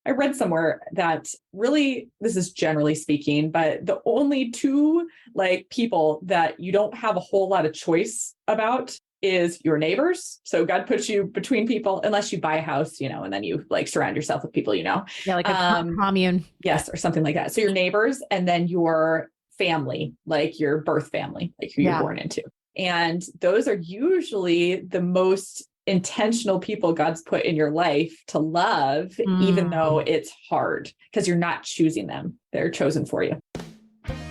I read somewhere that really, this is generally speaking, but the only two like people that you don't have a whole lot of choice about is your neighbors. So God puts you between people, unless you buy a house, and then you like surround yourself with people, Yeah, like a commune. Yes, or something like that. So your neighbors, and then your family, like your birth family, like who you're born into. And those are usually the most intentional people God's put in your life to love, even though it's hard, because you're not choosing them. They're chosen for you.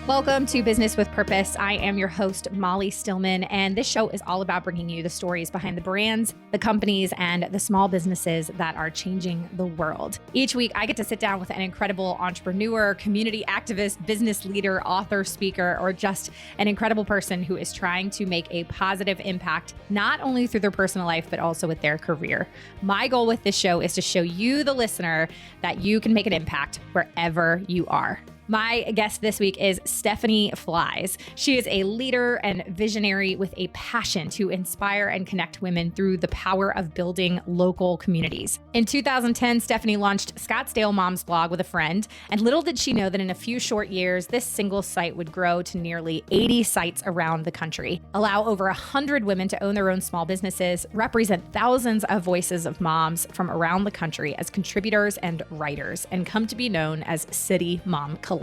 Welcome to Business with Purpose. I am your host, Molly Stillman, and this show is all about bringing you the stories behind the brands, the companies, and the small businesses that are changing the world. Each week, I get to sit down with an incredible entrepreneur, community activist, business leader, author, speaker, or just an incredible person who is trying to make a positive impact, not only through their personal life, but also with their career. My goal with this show is to show you, the listener, that you can make an impact wherever you are. My guest this week is Stephanie Flies. She is a leader and visionary with a passion to inspire and connect women through the power of building local communities. In 2010, Stephanie launched Scottsdale Moms Blog with a friend, and little did she know that in a few short years, this single site would grow to nearly 80 sites around the country, allow over 100 women to own their own small businesses, represent thousands of voices of moms from around the country as contributors and writers, and come to be known as City Mom Collective.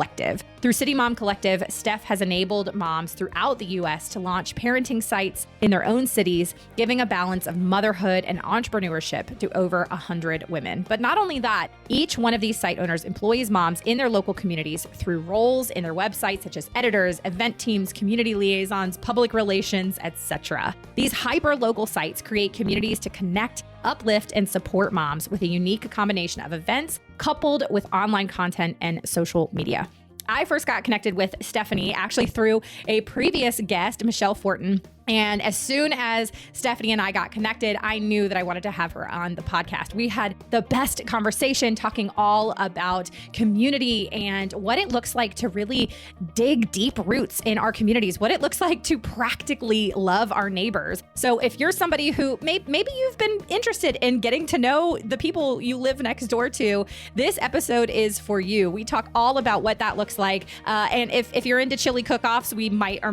Through City Mom Collective, Steph has enabled moms throughout the U.S. to launch parenting sites in their own cities, giving a balance of motherhood and entrepreneurship to over 100 women. But not only that, each one of these site owners employs moms in their local communities through roles in their websites, such as editors, event teams, community liaisons, public relations, etc. These hyper-local sites create communities to connect, uplift, and support moms with a unique combination of events coupled with online content and social media. I first got connected with Stephanie actually through a previous guest, Michelle Fortin. And as soon as Stephanie and I got connected, I knew that I wanted to have her on the podcast. We had the best conversation talking all about community and what it looks like to really dig deep roots in our communities, what it looks like to practically love our neighbors. So if you're somebody who maybe you've been interested in getting to know the people you live next door to, this episode is for you. We talk all about what that looks like. And if you're into chili cook-offs, we may or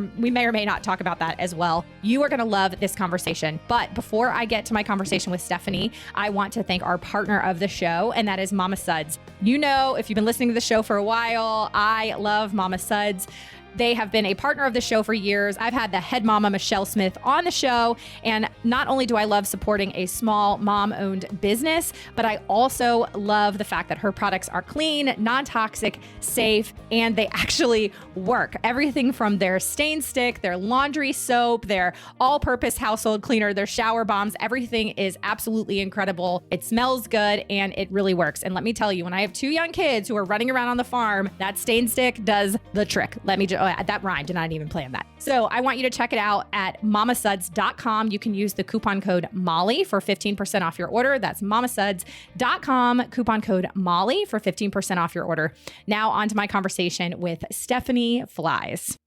may not talk about that as well. You are going to love this conversation. But before I get to my conversation with Stephanie, I want to thank our partner of the show, and that is Mama Suds. You know, if you've been listening to the show for a while, I love Mama Suds. They have been a partner of the show for years. I've had the head mama, Michelle Smith, on the show. And not only do I love supporting a small mom-owned business, but I also love the fact that her products are clean, non-toxic, safe, and they actually work. Everything from their stain stick, their laundry soap, their all-purpose household cleaner, their shower bombs, everything is absolutely incredible. It smells good and it really works. And let me tell you, when I have two young kids who are running around on the farm, that stain stick does the trick. Let me just that rhymed, did not even plan that. So I want you to check it out at mamasuds.com. You can use the coupon code Molly for 15% off your order. That's mamasuds.com, coupon code Molly for 15% off your order. Now on to my conversation with Stephanie Flies.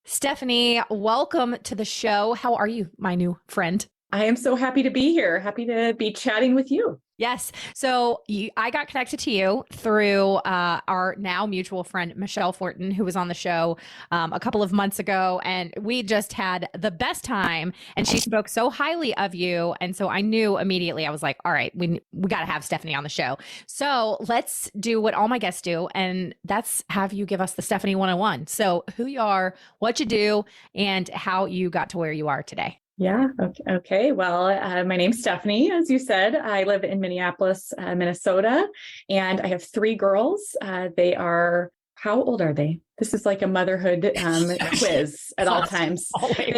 Stephanie, welcome to the show. How are you, my new friend? I am so happy to be here. Happy to be chatting with you. Yes. So I got connected to you through our now mutual friend, Michelle Fortin, who was on the show a couple of months ago. And we just had the best time. And she spoke so highly of you. And so I knew immediately, I was like, all right, we got to have Stephanie on the show. So let's do what all my guests do. And that's have you give us the Stephanie 101. So who you are, what you do, and how you got to where you are today. Yeah. Okay. Well, my name's Stephanie. As you said, I live in Minneapolis, Minnesota, and I have three girls. They are, how old are they? This is like a motherhood quiz at all times. Always.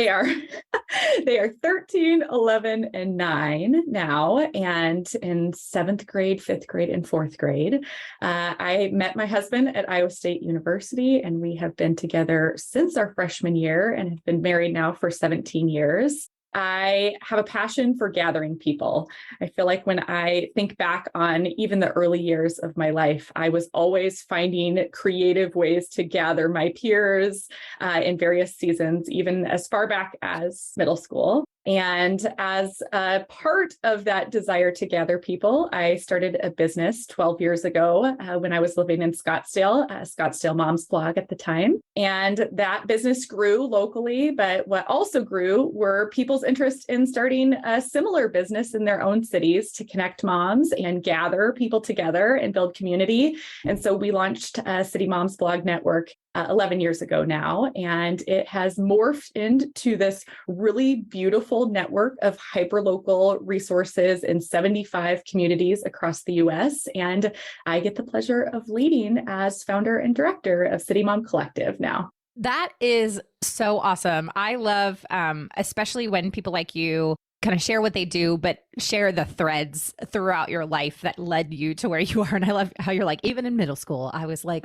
They are 13, 11, and 9 now, and in 7th grade, 5th grade, and 4th grade. I met my husband at Iowa State University, and we have been together since our freshman year and have been married now for 17 years. I have a passion for gathering people. I feel like when I think back on even the early years of my life, I was always finding creative ways to gather my peers in various seasons, even as far back as middle school. And as a part of that desire to gather people, I started a business 12 years ago when I was living in Scottsdale, Scottsdale Moms Blog at the time. And that business grew locally, but what also grew were people's interest in starting a similar business in their own cities to connect moms and gather people together and build community. And so we launched a City Moms Blog Network 11 years ago now, and it has morphed into this really beautiful network of hyperlocal resources in 75 communities across the US. And I get the pleasure of leading as founder and director of City Mom Collective now. That is so awesome. I love, especially when people like you kind of share what they do, but share the threads throughout your life that led you to where you are. And I love how you're like, even in middle school, I was like,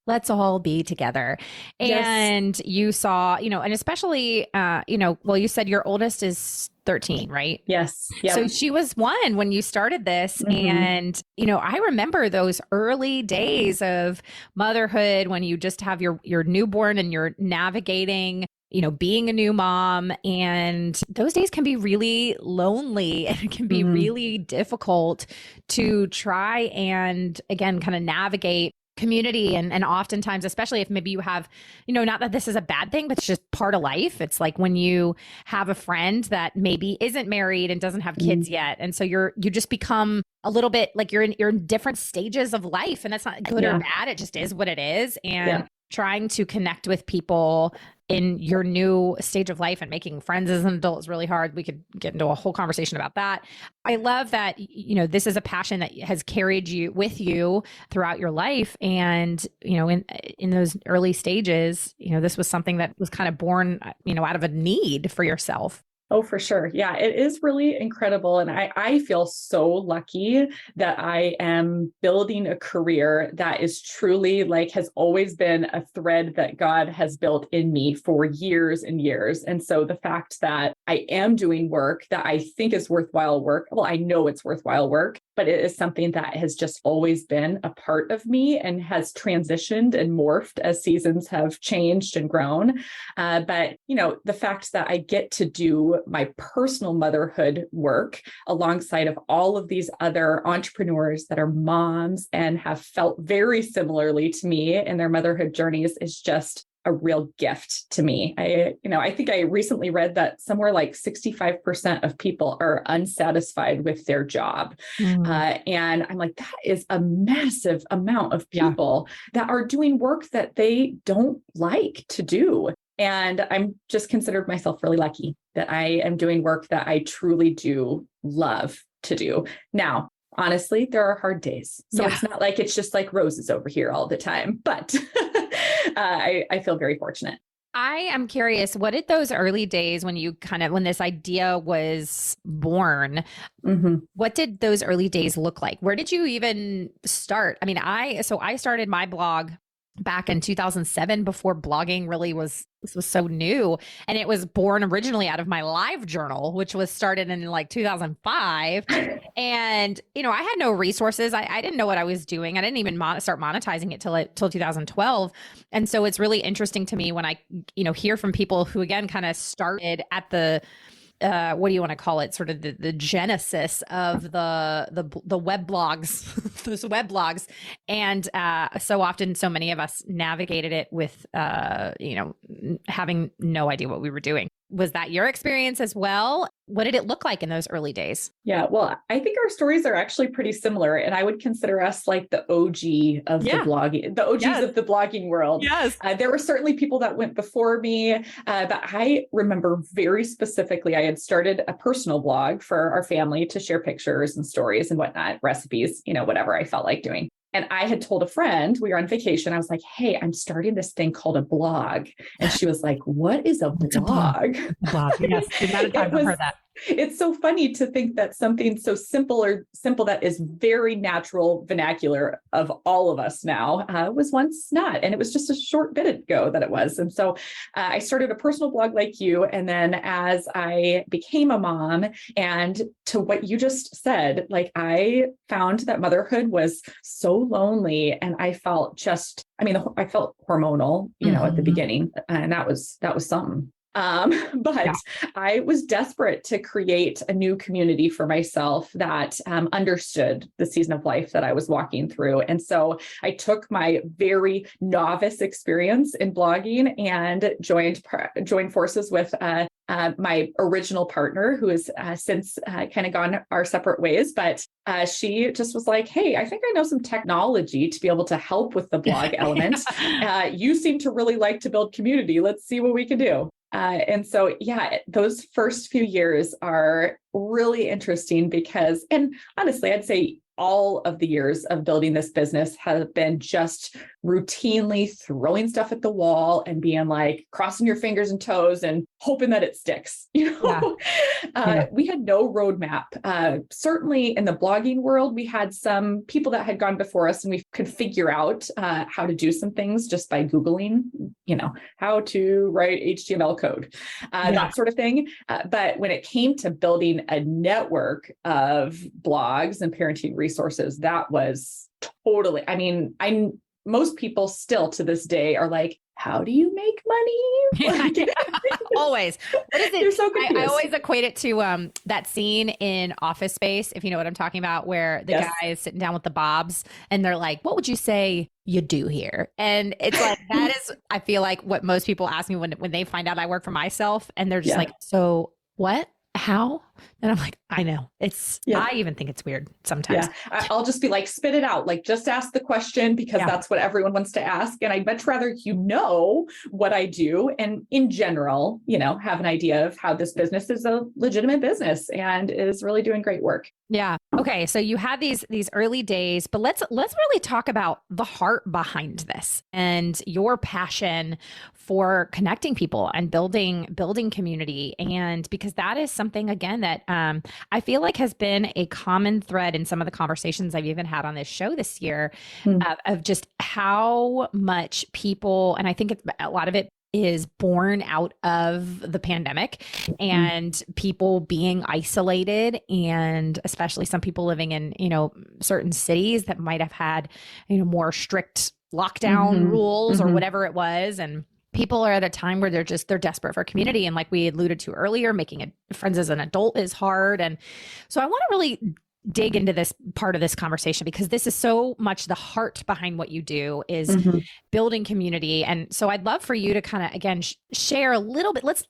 let's all be together. And yes. You saw, and especially, you said your oldest is 13, right? Yes. Yep. So she was 1 when you started this. Mm-hmm. And, I remember those early days of motherhood when you just have your newborn and you're navigating, being a new mom. And those days can be really lonely and it can be really difficult to try and, again, kind of navigate community. And oftentimes, especially if maybe you have, not that this is a bad thing, but it's just part of life. It's like when you have a friend that maybe isn't married and doesn't have kids yet. And so you just become a little bit like you're in different stages of life, and that's not good or bad. It just is what it is. And trying to connect with people in your new stage of life and making friends as an adult is really hard. We could get into a whole conversation about that. I love that, this is a passion that has carried you with you throughout your life. And, in those early stages, this was something that was kind of born, out of a need for yourself. Oh, for sure. Yeah, it is really incredible. And I feel so lucky that I am building a career that is truly has always been a thread that God has built in me for years and years. And so the fact that I am doing work that I think is worthwhile work, well, I know it's worthwhile work, but it is something that has just always been a part of me and has transitioned and morphed as seasons have changed and grown. But the fact that I get to do my personal motherhood work alongside of all of these other entrepreneurs that are moms and have felt very similarly to me in their motherhood journeys is just a real gift to me. I think I recently read that somewhere like 65% of people are unsatisfied with their job. And I'm like, that is a massive amount of people that are doing work that they don't like to do. And I'm just considered myself really lucky that I am doing work that I truly do love to do. Now, honestly, there are hard days. So it's not like it's just like roses over here all the time, but I feel very fortunate. I am curious, what did those early days when this idea was born, what did those early days look like? Where did you even start? I mean, I started my blog back in 2007 before blogging really was so new. And it was born originally out of my live journal, which was started in 2005. And, I had no resources. I didn't know what I was doing. I didn't even start monetizing it till 2012. And so it's really interesting to me when I, hear from people who again, kind of started at the, what do you want to call it? Sort of the genesis of the web blogs, those web blogs. And so often, so many of us navigated it with, having no idea what we were doing. Was that your experience as well? What did it look like in those early days? Yeah, well, I think our stories are actually pretty similar. And I would consider us like the OG of the blogging, the OGs of the blogging world. Yes. There were certainly people that went before me, but I remember very specifically, I had started a personal blog for our family to share pictures and stories and whatnot, recipes, whatever I felt like doing. And I had told a friend, we were on vacation. I was like, hey, I'm starting this thing called a blog. And she was like, what is a blog? Blog. Yes. The amount of times I've heard that. It's so funny to think that something so simple that is very natural vernacular of all of us now was once not. And it was just a short bit ago that it was. And so I started a personal blog like you. And then as I became a mom, and to what you just said, I found that motherhood was so lonely. And I felt I felt hormonal, at the beginning. And that was something. But I was desperate to create a new community for myself that understood the season of life that I was walking through. And so I took my very novice experience in blogging and joined forces with my original partner, who has since kind of gone our separate ways. But she just was like, hey, I think I know some technology to be able to help with the blog element. You seem to really like to build community. Let's see what we can do. And so, yeah, those first few years are really interesting because, and honestly, I'd say all of the years of building this business have been just routinely throwing stuff at the wall and being like crossing your fingers and toes and hoping that it sticks. We had no roadmap. Certainly in the blogging world, we had some people that had gone before us and we could figure out how to do some things just by Googling, how to write HTML code, that sort of thing. But when it came to building a network of blogs and parenting resources, that was totally, most people still to this day are like, how do you make money? Always. What is it? They're so confused. I always equate it to that scene in Office Space, if you know what I'm talking about, where the guy is sitting down with the Bobs and they're like, what would you say you do here? And it's like, that is, I feel like what most people ask me when they find out I work for myself, and they're just like, so what? How? And I'm like, I know I even think it's weird sometimes. Yeah. I'll just be like, spit it out. Like, just ask the question because that's what everyone wants to ask. And I'd much rather, what I do. And in general, have an idea of how this business is a legitimate business and is really doing great work. Yeah. Okay. So you had these early days, but let's really talk about the heart behind this and your passion for connecting people and building community. And because that is something, again, that I feel like has been a common thread in some of the conversations I've even had on this show this year, of just how much people, and I think a lot of it is born out of the pandemic and people being isolated, and especially some people living in, certain cities that might have had, more strict lockdown rules or whatever it was. And people are at a time where they're desperate for community. And like we alluded to earlier, making friends as an adult is hard. And so I want to really dig into this part of this conversation, because this is so much the heart behind what you do is building community. And so I'd love for you to kind of, again, share a little bit. Let's,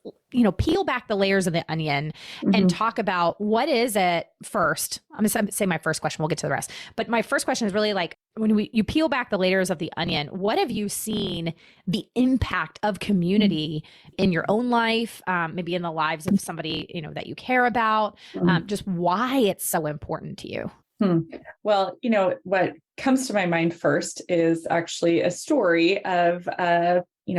peel back the layers of the onion and talk about what is it first. I'm going to say my first question, we'll get to the rest. But my first question is really like, when you peel back the layers of the onion, what have you seen the impact of community in your own life, maybe in the lives of somebody, that you care about, just why it's so important to you? Well, what comes to my mind first is actually a story of,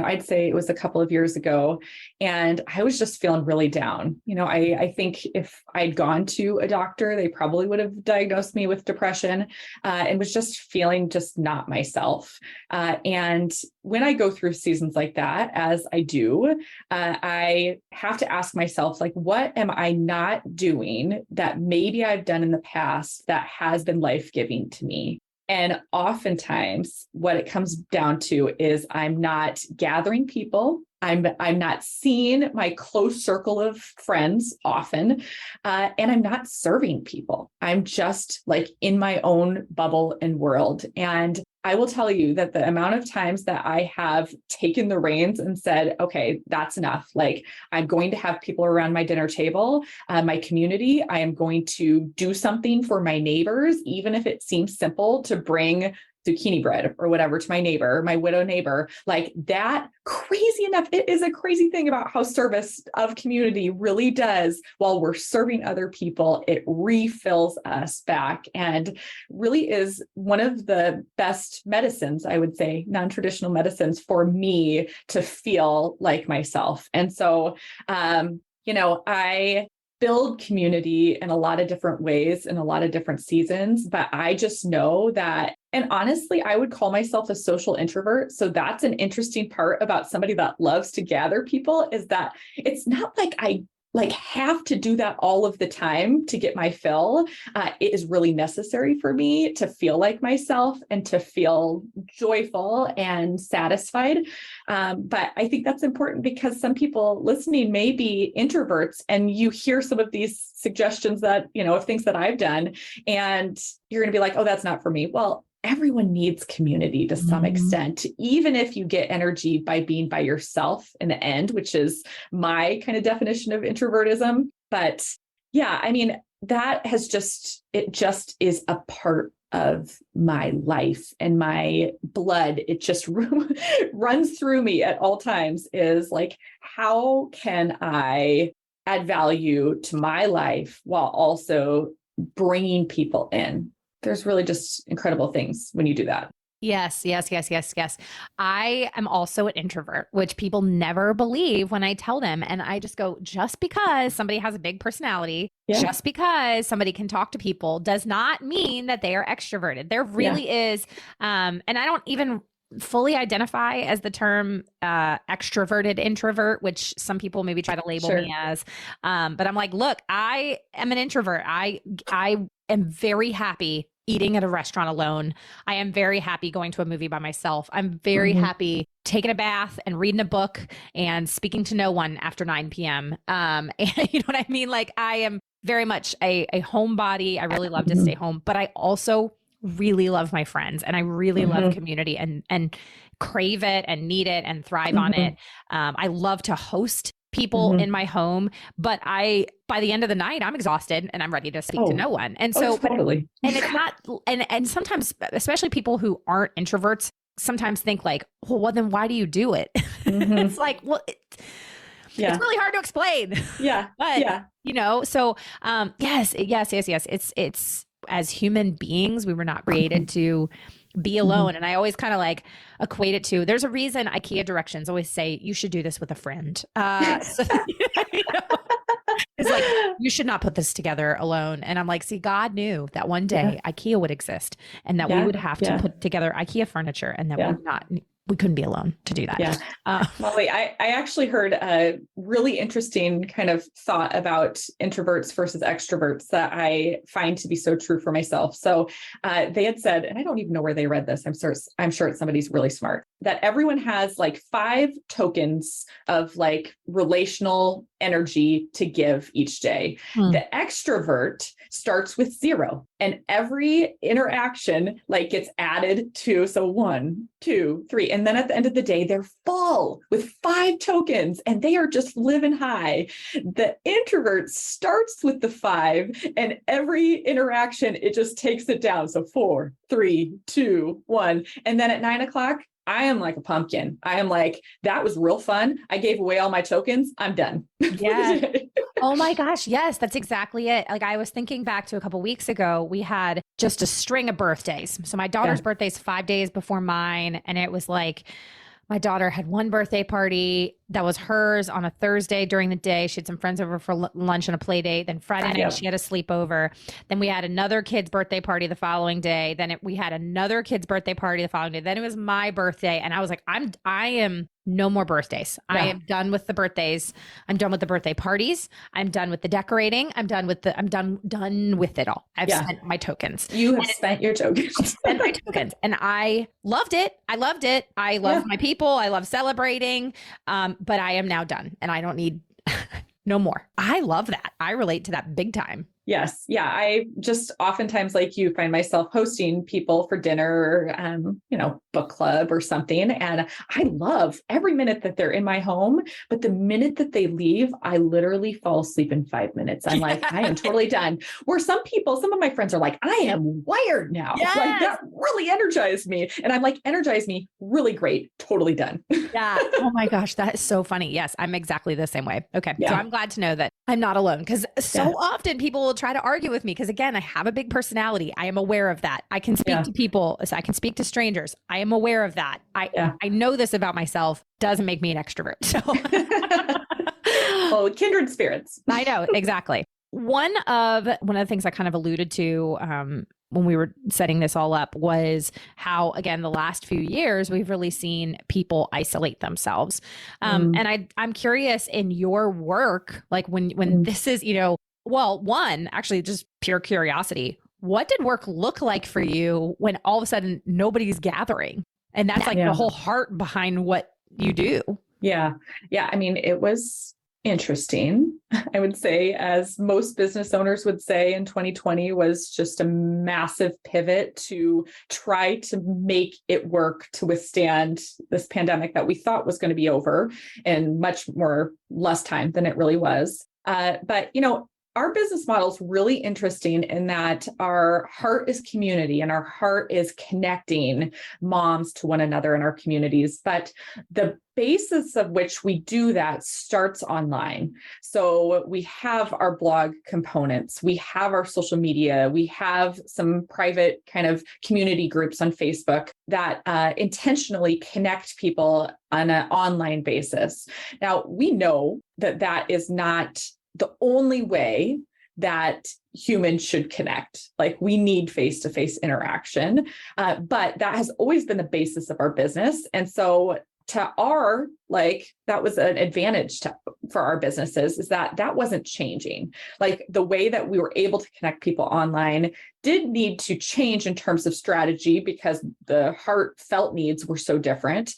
I'd say it was a couple of years ago, and I was just feeling really down. I think if I'd gone to a doctor, they probably would have diagnosed me with depression, and was just feeling just not myself. And when I go through seasons like that, as I do, I have to ask myself, like, what am I not doing that maybe I've done in the past that has been life-giving to me? And oftentimes what it comes down to is I'm not gathering people. I'm not seeing my close circle of friends often, and I'm not serving people. I'm just like in my own bubble and world. And I will tell you that the amount of times that I have taken the reins and said, okay, that's enough. Like, I'm going to have people around my dinner table, my community. I am going to do something for my neighbors, even if it seems simple, to bring zucchini bread or whatever to my neighbor, my widow neighbor. Like that, crazy enough, it is a crazy thing about how service of community really does, while we're serving other people, it refills us back and really is one of the best medicines, I would say, non-traditional medicines for me to feel like myself. And so, I build community in a lot of different ways in a lot of different seasons, but I just know that, and honestly, I would call myself a social introvert. So that's an interesting part about somebody that loves to gather people, is that it's not like I like have to do that all of the time to get my fill. It is really necessary for me to feel like myself and to feel joyful and satisfied. But I think that's important because some people listening may be introverts, and you hear some of these suggestions that, of things that I've done, and you're going to be like, oh, that's not for me. Well, everyone needs community to some extent, even if you get energy by being by yourself in the end, which is my kind of definition of introvertism. But yeah, I mean, it just is a part of my life and my blood. It just runs through me at all times, is like, how can I add value to my life while also bringing people in? There's really just incredible things when you do that. Yes. I am also an introvert, which people never believe when I tell them. And I just go, just because somebody has a big personality, just because somebody can talk to people does not mean that they are extroverted. There really is. And I don't even fully identify as the term extroverted introvert, which some people maybe try to label me as. But I'm like, look, I am an introvert. I am very happy eating at a restaurant alone. I am very happy going to a movie by myself. I'm very happy taking a bath and reading a book and speaking to no one after 9 p.m. And you know what I mean? Like, I am very much a homebody. I really love to stay home, but I also really love my friends, and I really love community and crave it and need it and thrive on it. I love to host people in my home, but by the end of the night, I'm exhausted and I'm ready to speak to no one. And so, totally. And it's not, and sometimes, especially people who aren't introverts, sometimes think like, well, then why do you do it? It's like, well, it's really hard to explain. But so, yes. It's as human beings, we were not created to be alone. And I always kind of like equate it to, there's a reason IKEA directions always say you should do this with a friend. So, it's like, you should not put this together alone. And I'm like, see, God knew that one day IKEA would exist and that we would have to put together IKEA furniture, and that we couldn't be alone to do that. Molly, I actually heard a really interesting kind of thought about introverts versus extroverts that I find to be so true for myself. So they had said, and I don't even know where they read this, I'm sure it's somebody's really smart, that everyone has like 5 tokens of like relational energy to give each day. The extrovert starts with 0, and every interaction like gets added to, so 1, 2, 3. And then at the end of the day, they're full with 5 tokens and they are just living high. The introvert starts with the 5, and every interaction, it just takes it down. So 4, 3, 2, 1. And then at 9 o'clock, I am like a pumpkin. I am like, that was real fun. I gave away all my tokens. I'm done. Yeah. Oh my gosh. Yes, that's exactly it. Like, I was thinking back to a couple weeks ago, we had just a string of birthdays. So my daughter's birthday is 5 days before mine. And it was like, my daughter had one birthday party that was hers on a Thursday during the day. She had some friends over for lunch and a play date. Then Friday night, she had a sleepover. Then we had another kid's birthday party the following day. Then we had another kid's birthday party the following day. Then it was my birthday. And I was like, I am no more birthdays. I am done with the birthdays. I'm done with the birthday parties. I'm done with the decorating. I'm done with it all. I've spent my tokens. You have spent your tokens. Spent my tokens. And I loved it. I love my people. I love celebrating. But I am now done, and I don't need no more. I love that. I relate to that big time. Yes. Yeah. I just oftentimes, like you, find myself hosting people for dinner, book club or something. And I love every minute that they're in my home. But the minute that they leave, I literally fall asleep in 5 minutes. I'm like, I am totally done. Where some of my friends are like, I am wired now. Yes. Like, that really energized me. And I'm like, energize me. Really great. Totally done. Yeah. Oh my gosh. That is so funny. Yes. I'm exactly the same way. Okay. So I'm glad to know that I'm not alone, because so often people will try to argue with me, because again, I have a big personality. I am aware of that. I can speak to people. So I can speak to strangers. I am aware of that. I know this about myself. Doesn't make me an extrovert. So well, kindred spirits. I know. Exactly. One of the things I kind of alluded to when we were setting this all up was how, again, the last few years, we've really seen people isolate themselves. And I'm curious in your work, like when this is, well, one, actually just pure curiosity. What did work look like for you when all of a sudden nobody's gathering? And that's like the whole heart behind what you do. Yeah. I mean, it was interesting. I would say, as most business owners would say, in 2020 was just a massive pivot to try to make it work to withstand this pandemic that we thought was going to be over in much more less time than it really was. But our business model is really interesting in that our heart is community and our heart is connecting moms to one another in our communities. But the basis of which we do that starts online. So we have our blog components, we have our social media, we have some private kind of community groups on Facebook that intentionally connect people on an online basis. Now, we know that that is not the only way that humans should connect. Like, we need face-to-face interaction, but that has always been the basis of our business. And so that was an advantage for our businesses, is that wasn't changing. Like, the way that we were able to connect people online did need to change in terms of strategy because the heartfelt needs were so different.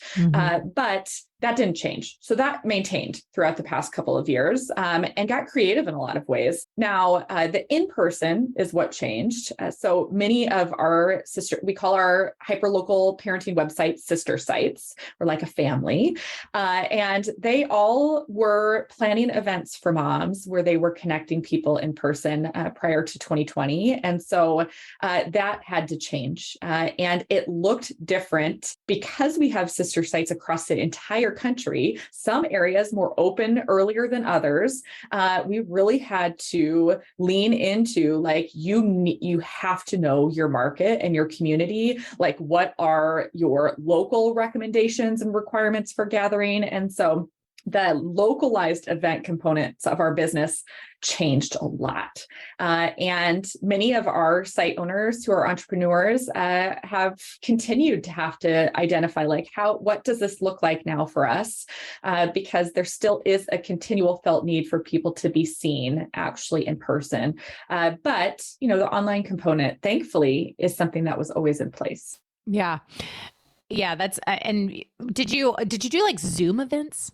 But that didn't change. So that maintained throughout the past couple of years, and got creative in a lot of ways. Now, the in-person is what changed. So many of our we call our hyperlocal parenting websites sister sites. We're like a family. And they all were planning events for moms where they were connecting people in person prior to 2020. And so that had to change. And it looked different because we have sister sites across the entire country, some areas more open earlier than others. We really had to lean into, like, you have to know your market and your community. Like, what are your local recommendations and requirements for gathering? And so the localized event components of our business changed a lot. And many of our site owners who are entrepreneurs have continued to have to identify, like, what does this look like now for us? Because there still is a continual felt need for people to be seen actually in person. But, the online component, thankfully, is something that was always in place. Yeah. That's, and did you do like Zoom events?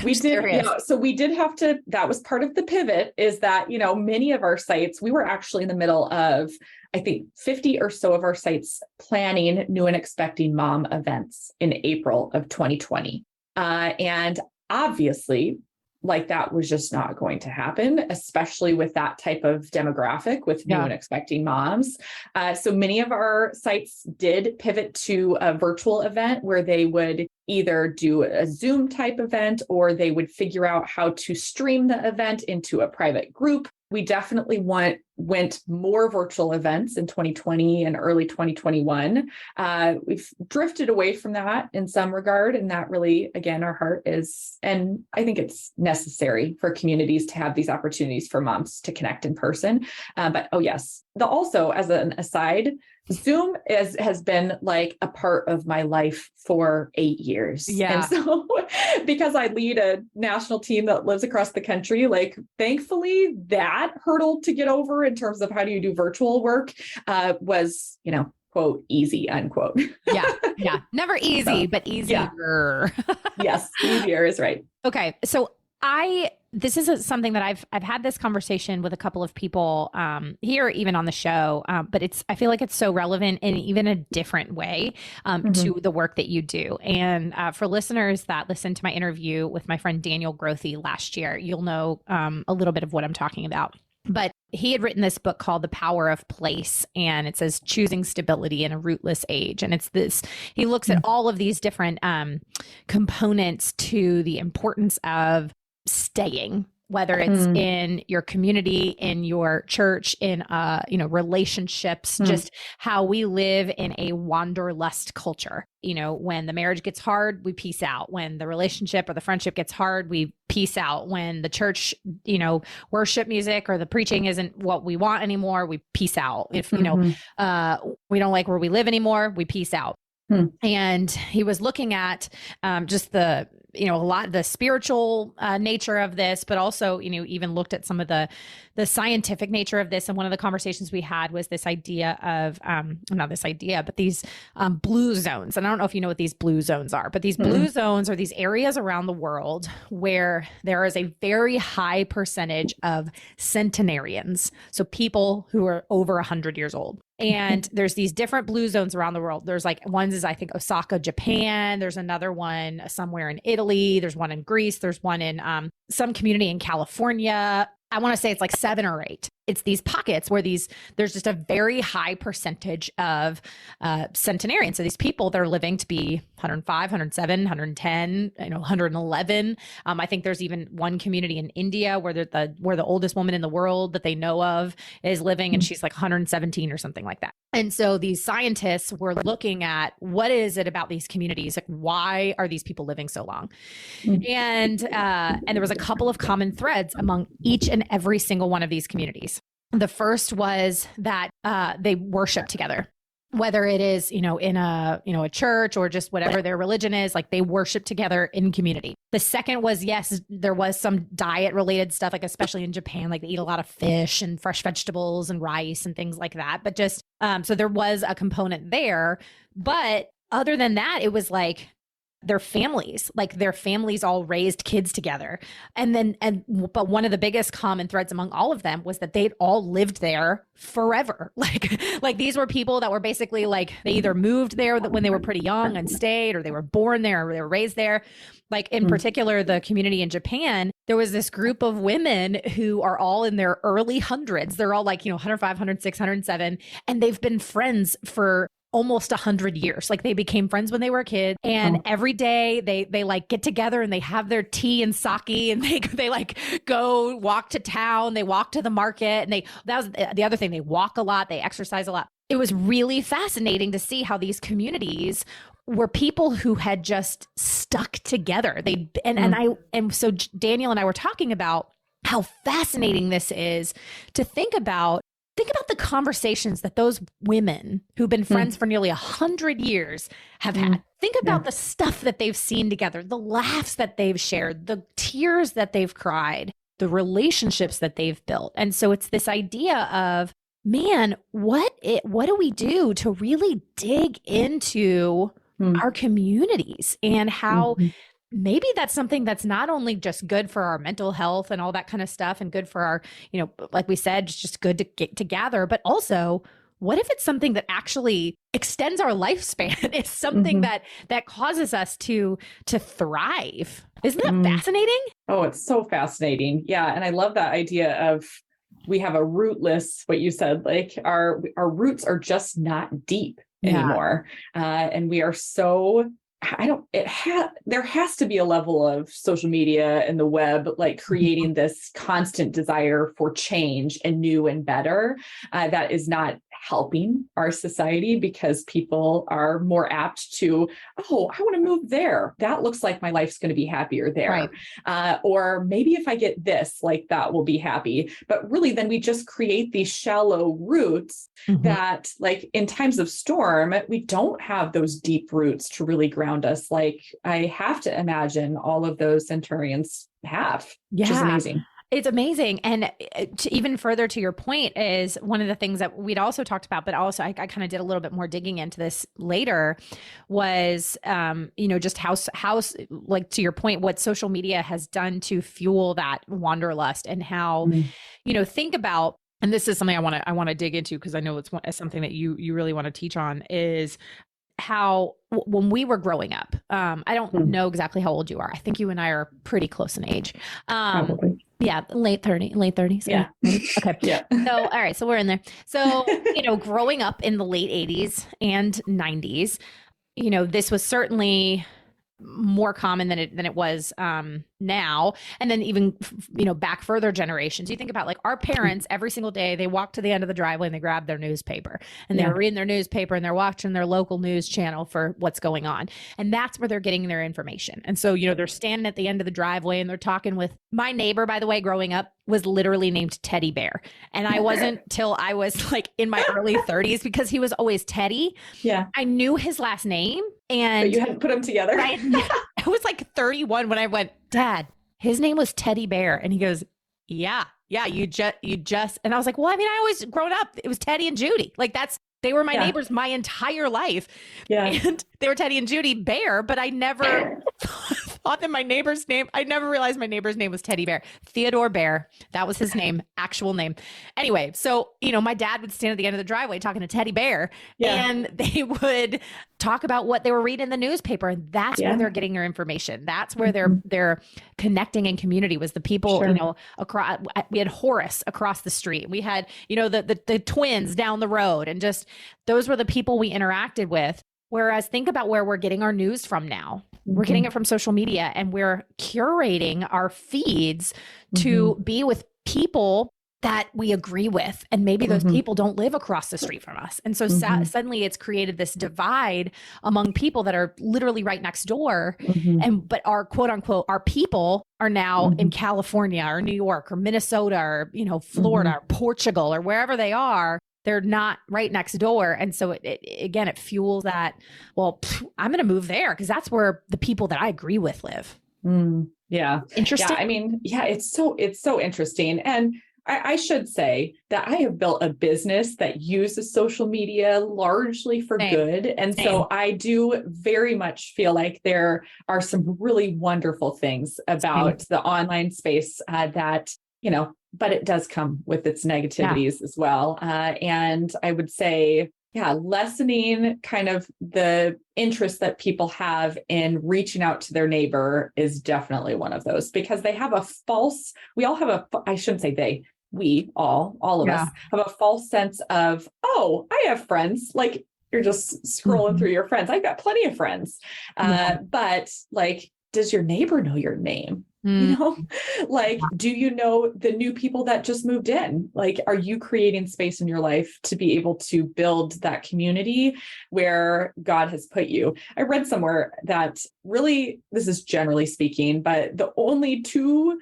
We did. So we did have to, that was part of the pivot, is that, many of our sites, we were actually in the middle of, I think, 50 or so of our sites planning new and expecting mom events in April of 2020. And obviously, like, that was just not going to happen, especially with that type of demographic with new and expecting moms. So many of our sites did pivot to a virtual event where they would either do a Zoom type event, or they would figure out how to stream the event into a private group. We definitely went more virtual events in 2020 and early 2021. We've drifted away from that in some regard. And that really, again, our heart is, and I think it's necessary for communities to have these opportunities for moms to connect in person. But yes, also, as an aside, Zoom has been like a part of my life for 8 years. Yeah. And so because I lead a national team that lives across the country, like, thankfully that hurdle to get over in terms of how do you do virtual work was, quote, easy, unquote. Yeah. Never easy, but easier. Yeah. Yes. Easier is right. Okay. So this is something that I've had this conversation with a couple of people here, even on the show, but I feel like it's so relevant in even a different way to the work that you do. And for listeners that listened to my interview with my friend Daniel Grothe last year, you'll know a little bit of what I'm talking about. But he had written this book called The Power of Place, and it says choosing stability in a rootless age. And he looks at all of these different components to the importance of staying whether it's in your community, in your church, in relationships, just how we live in a wanderlust culture. When the marriage gets hard, we peace out. When the relationship or the friendship gets hard, we peace out. When the church, worship music or the preaching isn't what we want anymore, we peace out. If, we don't like where we live anymore, we peace out. And he was looking at just a lot of the spiritual nature of this, but also, even looked at some of the scientific nature of this. And one of the conversations we had was this idea of, not this idea, but these blue zones. And I don't know if you know what these blue zones are, but these blue zones are these areas around the world where there is a very high percentage of centenarians. So people who are over 100 years old. And there's these different blue zones around the world. There's one's is, I think, Osaka, Japan. There's another one somewhere in Italy. There's one in Greece. There's one in some community in California. I want to say it's 7 or 8. It's these pockets where there's just a very high percentage of centenarians. So these people, they're living to be 105, 107, 110, 111. I think there's even one community in India where the oldest woman in the world that they know of is living, and she's 117 or something like that. And so these scientists were looking at what is it about these communities? Why are these people living so long? And there was a couple of common threads among each and every single one of these communities. The first was that they worship together, whether it is, in a church or just whatever their religion is, they worship together in community. The second was, yes, there was some diet related stuff, especially in Japan, they eat a lot of fish and fresh vegetables and rice and things like that. But just, so there was a component there. But other than that, it was their families all raised kids together. But one of the biggest common threads among all of them was that they'd all lived there forever. These were people that were basically they either moved there when they were pretty young and stayed, or they were born there, or they were raised there. In particular, the community in Japan, there was this group of women who are all in their early hundreds. They're all 105, 106, 107, and they've been friends for almost 100 years. They became friends when they were a kid, and every day they get together and they have their tea and sake, and they go walk to town. They walk to the market, and that was the other thing. They walk a lot. They exercise a lot. It was really fascinating to see how these communities were people who had just stuck together. So Daniel and I were talking about how fascinating this is to think about the conversations that those women who've been friends for nearly 100 years have had. Think about the stuff that they've seen together, the laughs that they've shared, the tears that they've cried, the relationships that they've built. And so it's this idea of, man, what do we do to really dig into our communities, and how maybe that's something that's not only just good for our mental health and all that kind of stuff, and good for our, like we said, it's just good to get to gather, but also what if it's something that actually extends our lifespan? It's something that causes us to thrive. Isn't that fascinating? Oh, it's so fascinating. Yeah. And I love that idea of, we have a rootless, what you said, our roots are just not deep anymore. And we are so, there has to be a level of social media and the web, creating this constant desire for change and new and better, that is not helping our society, because people are more apt to, I want to move there. That looks like my life's going to be happier there. Right. Or maybe if I get this, that will be happy. But really, then we just create these shallow roots that, in times of storm, we don't have those deep roots to really ground us. I have to imagine all of those centurions have, which is amazing. It's amazing. And even further to your point is one of the things that we'd also talked about, but also I kind of did a little bit more digging into this later, was, just how, to your point, what social media has done to fuel that wanderlust, and how, think about, and this is something I want to dig into, because I know it's something that you really want to teach on, is how when we were growing up, I don't know exactly how old you are. I think you and I are pretty close in age. Probably. Yeah, late 30s. Yeah. Okay. Yeah. So, all right. So we're in there. So, growing up in the late 80s and 90s, this was certainly more common than it was now. And then even, back further generations, you think about like our parents every single day, they walk to the end of the driveway and they grab their newspaper and they're reading their newspaper and they're watching their local news channel for what's going on. And that's where they're getting their information. And so, they're standing at the end of the driveway and they're talking with my neighbor, by the way, growing up was literally named Teddy Bear. And I wasn't till I was like in my early 30s because he was always Teddy. Yeah. I knew his last name. And but you hadn't put them together. I was like 31 when I went, Dad, his name was Teddy Bear. And he goes, yeah, you just, and I was like, well, I mean, I always grown up, it was Teddy and Judy. Like they were my neighbors my entire life. Yeah. And they were Teddy and Judy Bear, but I never thought that my neighbor's name, I never realized my neighbor's name was Teddy Bear. Theodore Bear. That was his name, actual name. Anyway, so, my dad would stand at the end of the driveway talking to Teddy Bear and they would talk about what they were reading in the newspaper. And that's where they're getting their information. That's where they're connecting in community was the people, across, we had Horace across the street. We had, the twins down the road and just, those were the people we interacted with. Whereas think about where we're getting our news from now. We're getting it from social media and we're curating our feeds to be with people that we agree with. And maybe those people don't live across the street from us. And so suddenly it's created this divide among people that are literally right next door. But our quote unquote, our people are now in California or New York or Minnesota or, Florida or Portugal or wherever they are. They're not right next door. And so it fuels that, well, I'm going to move there because that's where the people that I agree with live. Yeah. Interesting. Yeah, I mean, it's so interesting. And I should say that I have built a business that uses social media largely for good. And so I do very much feel like there are some really wonderful things about the online space that, but it does come with its negativities as well. And I would say, lessening kind of the interest that people have in reaching out to their neighbor is definitely one of those because they have I shouldn't say they, we all of us have a false sense of, oh, I have friends. Like you're just scrolling through your friends. I've got plenty of friends. But like, does your neighbor know your name? Do you know the new people that just moved in? Like, are you creating space in your life to be able to build that community where God has put you? I read somewhere that really, this is generally speaking, but the only two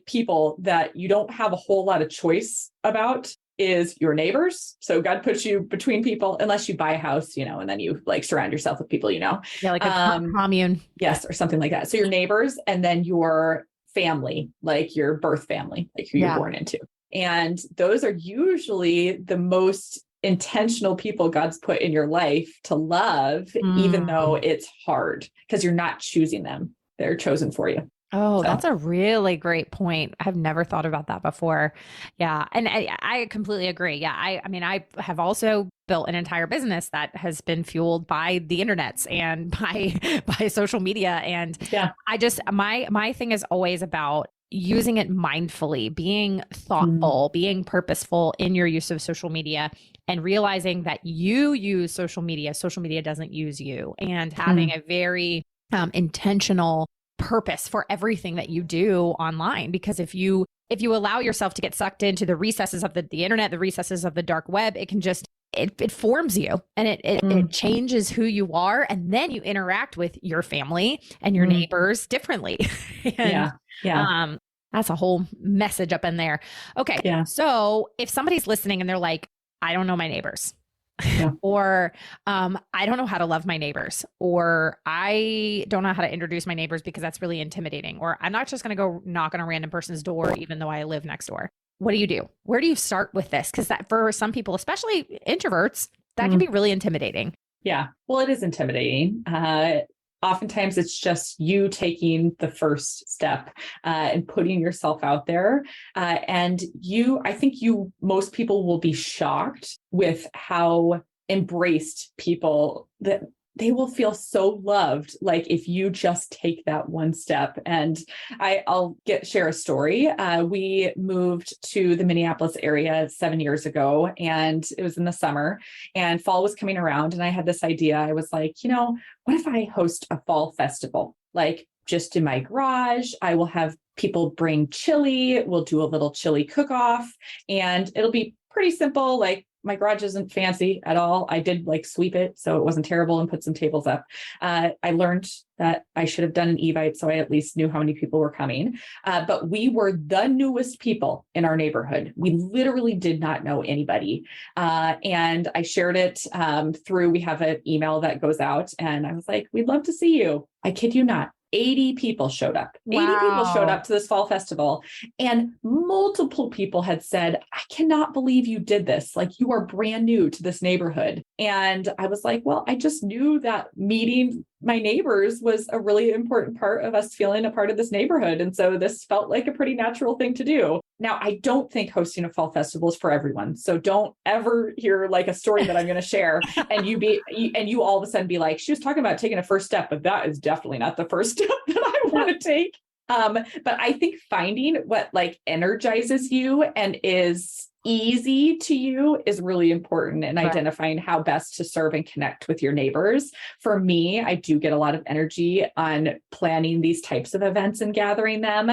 people that you don't have a whole lot of choice about is your neighbors. So God puts you between people, unless you buy a house, and then you surround yourself with people, Yeah, like a commune. Yes, or something like that. So your neighbors and then your family, like your birth family, like who you're born into. And those are usually the most intentional people God's put in your life to love, even though it's hard because you're not choosing them. They're chosen for you. Oh, that's a really great point. I've never thought about that before. Yeah. And I completely agree. Yeah. I mean, I have also built an entire business that has been fueled by the internets and by social media. And I just, my thing is always about using it mindfully, being thoughtful, being purposeful in your use of social media and realizing that you use social media doesn't use you, and having a very intentional purpose for everything that you do online. Because if you allow yourself to get sucked into the recesses of the internet, the recesses of the dark web, it can just, it forms you and it changes who you are. And then you interact with your family and your neighbors differently. That's a whole message up in there. Okay. Yeah. So if somebody's listening and they're like, I don't know my neighbors. Or I don't know how to love my neighbors, or I don't know how to introduce my neighbors because that's really intimidating, or I'm not just going to go knock on a random person's door, even though I live next door. What do you do? Where do you start with this? Because that for some people, especially introverts, that can be really intimidating. Yeah. Well, it is intimidating. Oftentimes it's just you taking the first step and putting yourself out there. And I think most people will be shocked with how embraced people that they will feel so loved. Like if you just take that one step. And I'll share a story. We moved to the Minneapolis area 7 years ago, and it was in the summer, and fall was coming around. And I had this idea. I was like, what if I host a fall festival? Like just in my garage, I will have people bring chili. We'll do a little chili cook-off, and it'll be pretty simple. Like my garage isn't fancy at all. I did like sweep it, so it wasn't terrible, and put some tables up. I learned that I should have done an Evite, so I at least knew how many people were coming. But we were the newest people in our neighborhood. We literally did not know anybody. And I shared it through, we have an email that goes out, and I was like, we'd love to see you. I kid you not. 80 people showed up. Wow. 80 people showed up to this fall festival, and multiple people had said, I cannot believe you did this. Like, you are brand new to this neighborhood. And I was like, well, I just knew that meeting my neighbors was a really important part of us feeling a part of this neighborhood. And so this felt like a pretty natural thing to do. Now, I don't think hosting a fall festival is for everyone. So don't ever hear like a story that I'm going to share and you all of a sudden be like, she was talking about taking a first step, but that is definitely not the first step that I want to take. But I think finding what like energizes you and is easy to you is really important in identifying how best to serve and connect with your neighbors. For me, I do get a lot of energy on planning these types of events and gathering them.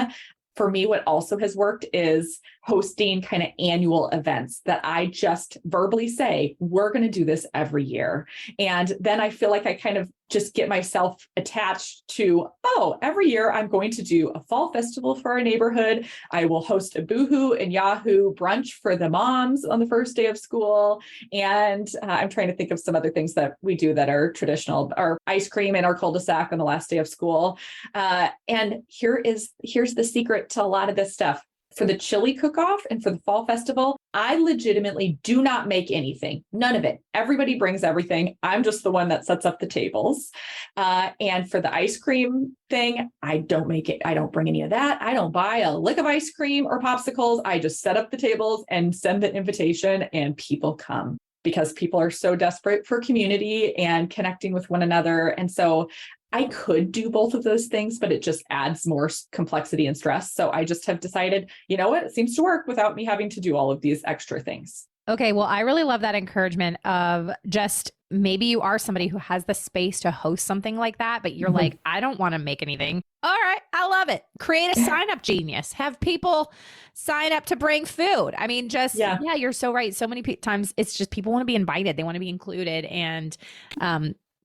For me, what also has worked is hosting kind of annual events that I just verbally say, we're going to do this every year. And then I feel like I kind of just get myself attached to, oh, every year I'm going to do a fall festival for our neighborhood. I will host a Boohoo and Yahoo brunch for the moms on the first day of school. And I'm trying to think of some other things that we do that are traditional, our ice cream in our cul-de-sac on the last day of school. And here's the secret to a lot of this stuff. For the chili cook-off and for the fall festival, I legitimately do not make anything. None of it. Everybody brings everything. I'm just the one that sets up the tables. And for the ice cream thing, I don't make it. I don't bring any of that. I don't buy a lick of ice cream or popsicles. I just set up the tables and send the invitation, and people come because people are so desperate for community and connecting with one another. And so I could do both of those things, but it just adds more complexity and stress. So I just have decided, you know what, it seems to work without me having to do all of these extra things. Okay. Well, I really love that encouragement of just maybe you are somebody who has the space to host something like that, but you're like, I don't want to make anything. All right. I love it. Create a sign up genius. Have people sign up to bring food. I mean, just, yeah, you're so right. So many times it's just people want to be invited. They want to be included. And,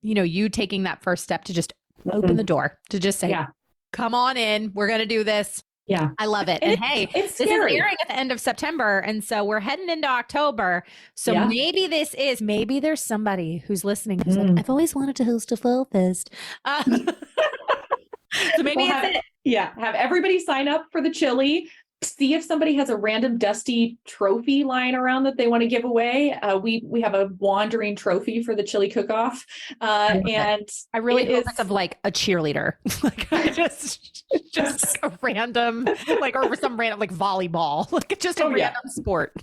you taking that first step to just open the door, to just say, come on in, we're going to do this. Yeah. I love it. And hey, it's this scary. is airing at the end of September. And so we're heading into October. So maybe there's somebody who's listening who's like, I've always wanted to host a fall fest. So maybe it's it. Yeah. Have everybody sign up for the chili. See if somebody has a random dusty trophy lying around that they want to give away. We have a wandering trophy for the chili cook-off. And I really hope it's of like a cheerleader. Like just a random, like, or some random like volleyball, like just a random sport.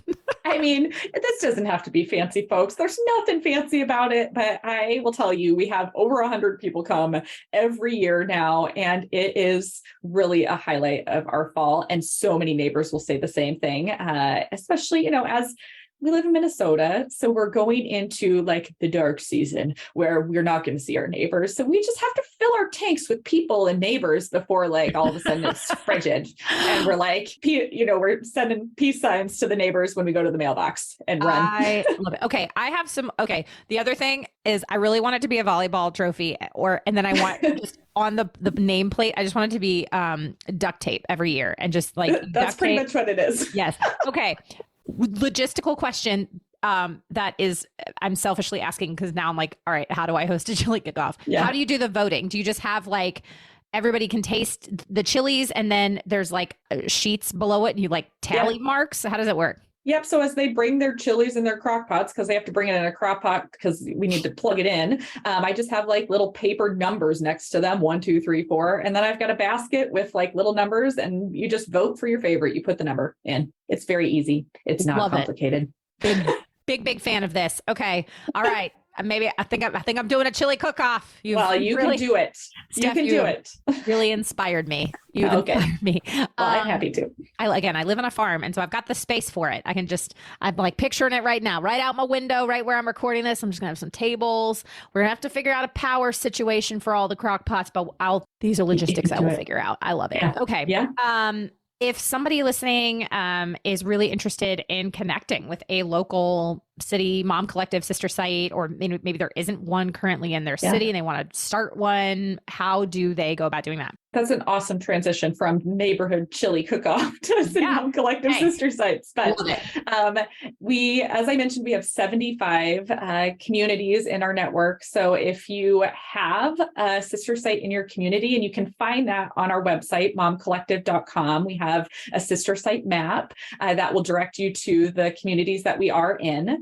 I mean, this doesn't have to be fancy, folks. There's nothing fancy about it, but I will tell you, we have over 100 people come every year now, and it is really a highlight of our fall. And so many neighbors will say the same thing, especially, as we live in Minnesota. So we're going into like the dark season where we're not going to see our neighbors. So we just have to fill our tanks with people and neighbors before like all of a sudden it's frigid. And we're like, we're sending peace signs to the neighbors when we go to the mailbox and run. I love it. Okay. The other thing is I really want it to be a volleyball trophy and then I want just on the nameplate, I just want it to be duct tape every year and just like, that's pretty much what it is. Yes. Okay. Logistical question that is I'm selfishly asking because now I'm like, all right, how do I host a chili cook-off? Yeah. How do you do the voting? Do you just have like everybody can taste the chilies and then there's like sheets below it and you like tally marks? How does it work? Yep. So as they bring their chilies in their crock pots, because they have to bring it in a crock pot because we need to plug it in. I just have like little paper numbers next to them, 1, 2, 3, 4. And then I've got a basket with like little numbers and you just vote for your favorite. You put the number in. It's very easy. It's not complicated. Big fan of this. Okay. All right. maybe I think I'm doing a chili cook-off. Well, you can do it. Steph, you can do it. Really inspired me. You've inspired me. Well, I'm happy to. I live on a farm, and so I've got the space for it. I'm like picturing it right now, right out my window, right where I'm recording this. I'm just gonna have some tables. We're gonna have to figure out a power situation for all the crock pots, but these are logistics I will figure out. I love it. Yeah. Okay. Yeah. If somebody listening is really interested in connecting with a local city mom collective sister site, or maybe there isn't one currently in their city and they want to start one, how do they go about doing that? That's an awesome transition from neighborhood chili cook-off to city mom collective sister sites. But we, as I mentioned, we have 75 communities in our network. So if you have a sister site in your community, and you can find that on our website, momcollective.com, we have a sister site map that will direct you to the communities that we are in.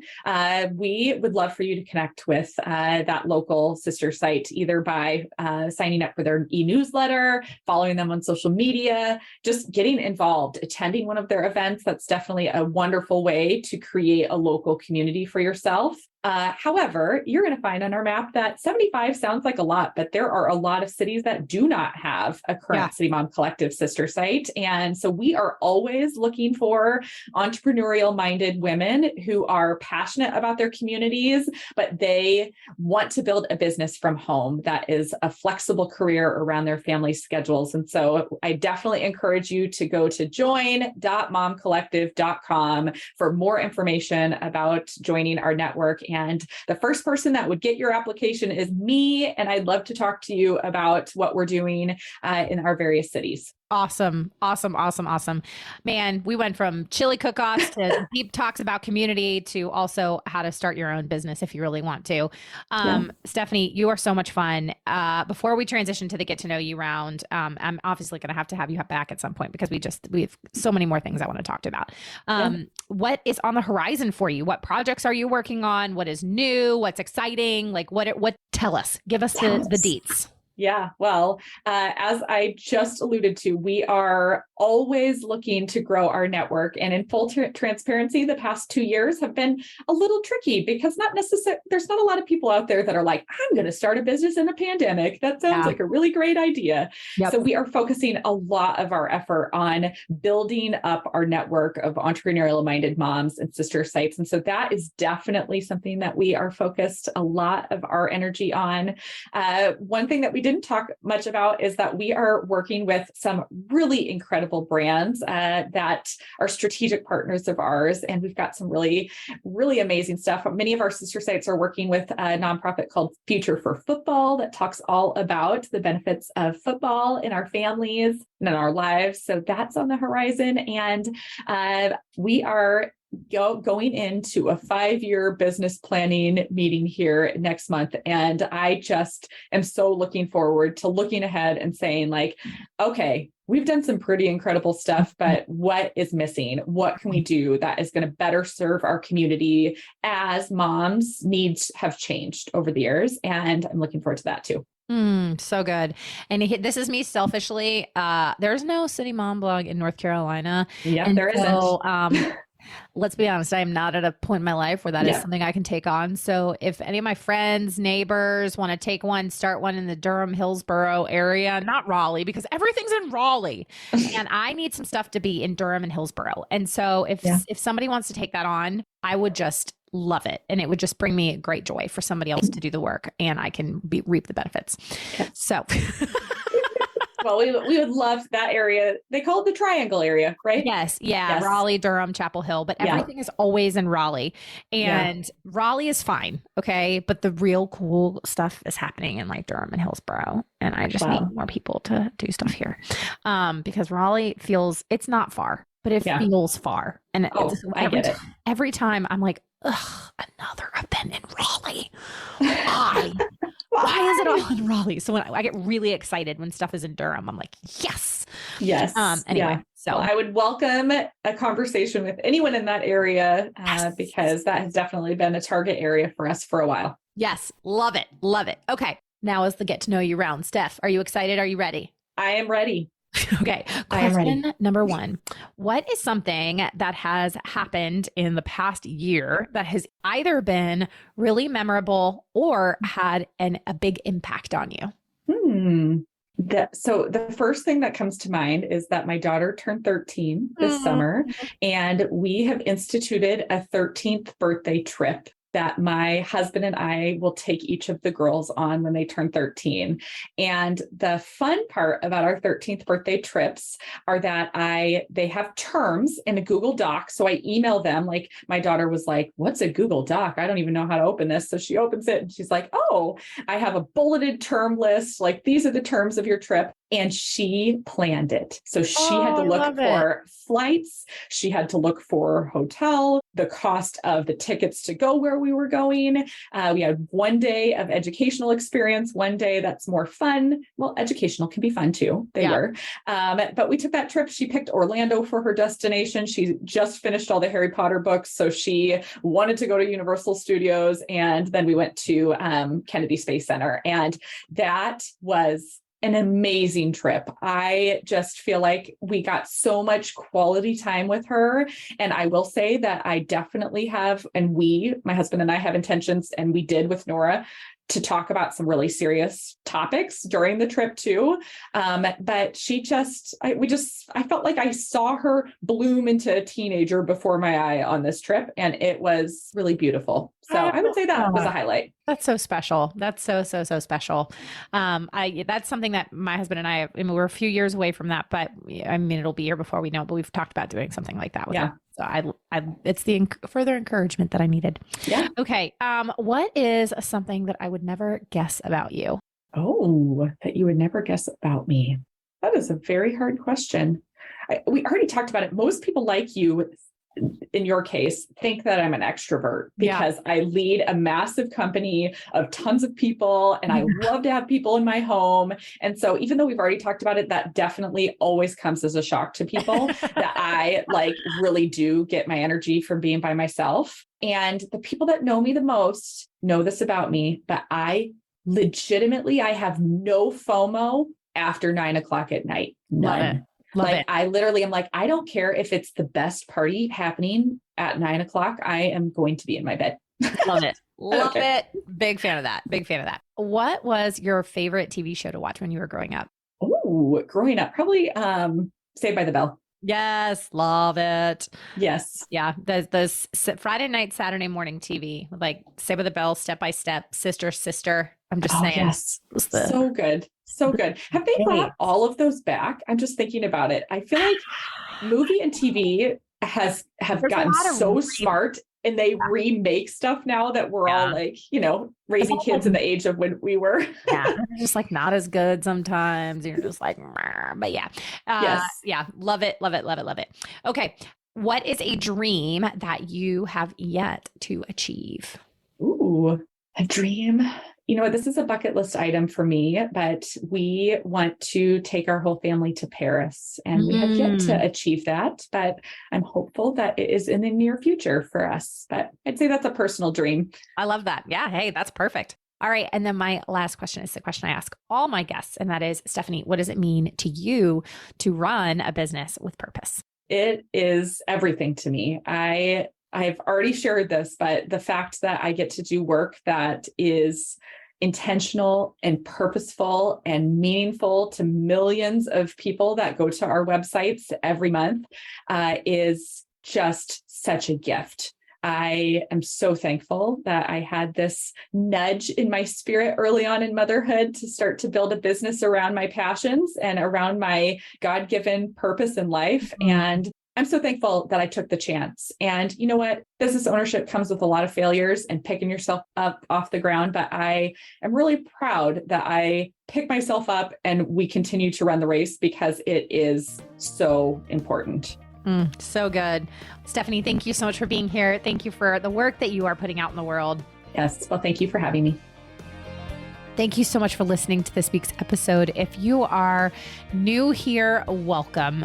We would love for you to connect with that local sister site, either by signing up for their e-newsletter, following them on social media, just getting involved, attending one of their events. That's definitely a wonderful way to create a local community for yourself. However, you're going to find on our map that 75 sounds like a lot, but there are a lot of cities that do not have a current City Mom Collective sister site. And so we are always looking for entrepreneurial-minded women who are passionate about their communities, but they want to build a business from home that is a flexible career around their family schedules. And so I definitely encourage you to go to join.momcollective.com for more information about joining our network. And the first person that would get your application is me. And I'd love to talk to you about what we're doing in our various cities. Awesome. Man, we went from chili cook-offs to deep talks about community to also how to start your own business if you really want to. Stephanie, you are so much fun. Before we transition to the get to know you round, I'm obviously going to have you back at some point because we have so many more things I want to talk about. What is on the horizon for you? What projects are you working on? What is new? What's exciting? Like what tell us, give us the deets. Yeah, well, as I just alluded to, we are always looking to grow our network. And in full transparency, the past 2 years have been a little tricky because there's not a lot of people out there that are like, I'm going to start a business in a pandemic. That sounds like a really great idea. Yep. So we are focusing a lot of our effort on building up our network of entrepreneurial-minded moms and sister sites. And so that is definitely something that we are focused a lot of our energy on. One thing that we didn't talk much about is that we are working with some really incredible brands that are strategic partners of ours. And we've got some really, really amazing stuff. Many of our sister sites are working with a nonprofit called Future for Football that talks all about the benefits of football in our families and in our lives. So that's on the horizon. And we are going into a 5-year business planning meeting here next month. And I just am so looking forward to looking ahead and saying like, okay, we've done some pretty incredible stuff, but what is missing? What can we do that is going to better serve our community as moms' needs have changed over the years? And I'm looking forward to that too. So good. And this is me selfishly. There's no City Mom Blog in North Carolina. Yeah, there isn't. Let's be honest, I'm not at a point in my life where that is something I can take on. So if any of my friends, neighbors want to start one in the Durham, Hillsborough area, not Raleigh, because everything's in Raleigh and I need some stuff to be in Durham and Hillsborough. And so if somebody wants to take that on, I would just love it. And it would just bring me great joy for somebody else to do the work and I can reap the benefits. Okay. So well, we would love that area. They call it the Triangle area, right? Yes. Yeah. Yes. Raleigh, Durham, Chapel Hill, but everything is always in Raleigh and Raleigh is fine. Okay. But the real cool stuff is happening in like Durham and Hillsborough. And I just need more people to do stuff here. Because Raleigh it's not far, but it feels far. And every time I'm like, ugh, another event in Raleigh. Why? Why is it all in Raleigh? So when I get really excited when stuff is in Durham, I'm like, yes. Anyway, so I would welcome a conversation with anyone in that area because that has definitely been a target area for us for a while. Yes. Love it. Love it. Okay. Now is the get to know you round. Steph, are you excited? Are you ready? I am ready. Okay. I am ready. Question number 1. What is something that has happened in the past year that has either been really memorable or had a big impact on you? So the first thing that comes to mind is that my daughter turned 13 this summer, and we have instituted a 13th birthday trip that my husband and I will take each of the girls on when they turn 13. And the fun part about our 13th birthday trips are that they have terms in a Google Doc. So I email them, like my daughter was like, "What's a Google Doc? I don't even know how to open this." So she opens it and she's like, "Oh, I have a bulleted term list. Like, these are the terms of your trip." And she planned it. So she had to look for flights. She had to look for hotel, the cost of the tickets to go where we were going. We had one day of educational experience, one day that's more fun. Well, educational can be fun too. They were. But we took that trip. She picked Orlando for her destination. She just finished all the Harry Potter books. So she wanted to go to Universal Studios. And then we went to Kennedy Space Center. And that was an amazing trip. I just feel like we got so much quality time with her. And I will say that I definitely have, and my husband and I have intentions, and we did with Nora, to talk about some really serious topics during the trip too. But I felt like I saw her bloom into a teenager before my eye on this trip. And it was really beautiful. So I would say that was a highlight. That's so special. That's so special. That's something that my husband and I mean, we're a few years away from that, but I mean, it'll be here before we know it, but we've talked about doing something like that with her. So it's the further encouragement that I needed. Yeah. Okay. What is something that I would never guess about you? Oh, that you would never guess about me. That is a very hard question. We already talked about it. Most people like you, in your case, think that I'm an extrovert because I lead a massive company of tons of people and I love to have people in my home. And so even though we've already talked about it, that definitely always comes as a shock to people that I really do get my energy from being by myself. And the people that know me the most know this about me, but I have no FOMO after 9:00 at night. None. Love it. I literally am like, I don't care if it's the best party happening at 9:00. I am going to be in my bed. Love it. Love it. Big fan of that. What was your favorite TV show to watch when you were growing up? Oh, growing up, probably Saved by the Bell. Yes. Love it. Yes. Yeah. The Friday night, Saturday morning TV, like Saved by the Bell, Step by Step, Sister. I'm just saying. Yes. So good. So good. Have they brought all of those back? I'm just thinking about it. I feel like movie and TV have gotten so smart, and they remake stuff now that we're all like, raising kids in the age of when we were. They're just like not as good sometimes. You're just like, but yeah. Love it. Okay. What is a dream that you have yet to achieve? Ooh, a dream. This is a bucket list item for me, but we want to take our whole family to Paris, and we have yet to achieve that, but I'm hopeful that it is in the near future for us. But I'd say that's a personal dream. I love that. Yeah. Hey, that's perfect. All right. And then my last question is the question I ask all my guests. And that is, Stephanie, what does it mean to you to run a business with purpose? It is everything to me. I've already shared this, but the fact that I get to do work that is intentional and purposeful and meaningful to millions of people that go to our websites every month is just such a gift. I am so thankful that I had this nudge in my spirit early on in motherhood to start to build a business around my passions and around my God-given purpose in life. And I'm so thankful that I took the chance. And you know what? Business ownership comes with a lot of failures and picking yourself up off the ground. But I am really proud that I picked myself up and we continue to run the race because it is so important. So good. Stephanie, thank you so much for being here. Thank you for the work that you are putting out in the world. Yes. Well, thank you for having me. Thank you so much for listening to this week's episode. If you are new here, welcome.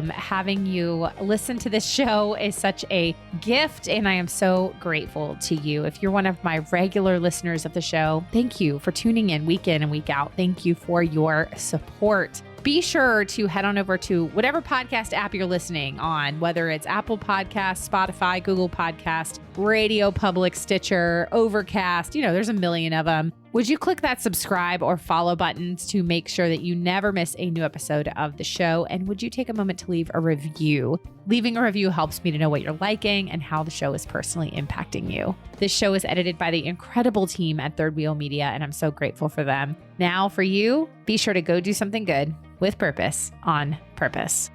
Having you listen to this show is such a gift, and I am so grateful to you. If you're one of my regular listeners of the show, thank you for tuning in week and week out. Thank you for your support. be sure to head on over to whatever podcast app you're listening on, whether it's Apple Podcasts, Spotify, Google Podcast, Radio Public, Stitcher, Overcast, there's a million of them. Would you click that subscribe or follow buttons to make sure that you never miss a new episode of the show? And would you take a moment to leave a review? Leaving a review helps me to know what you're liking and how the show is personally impacting you. This show is edited by the incredible team at Third Wheel Media, and I'm so grateful for them. Now for you, be sure to go do something good with purpose on purpose.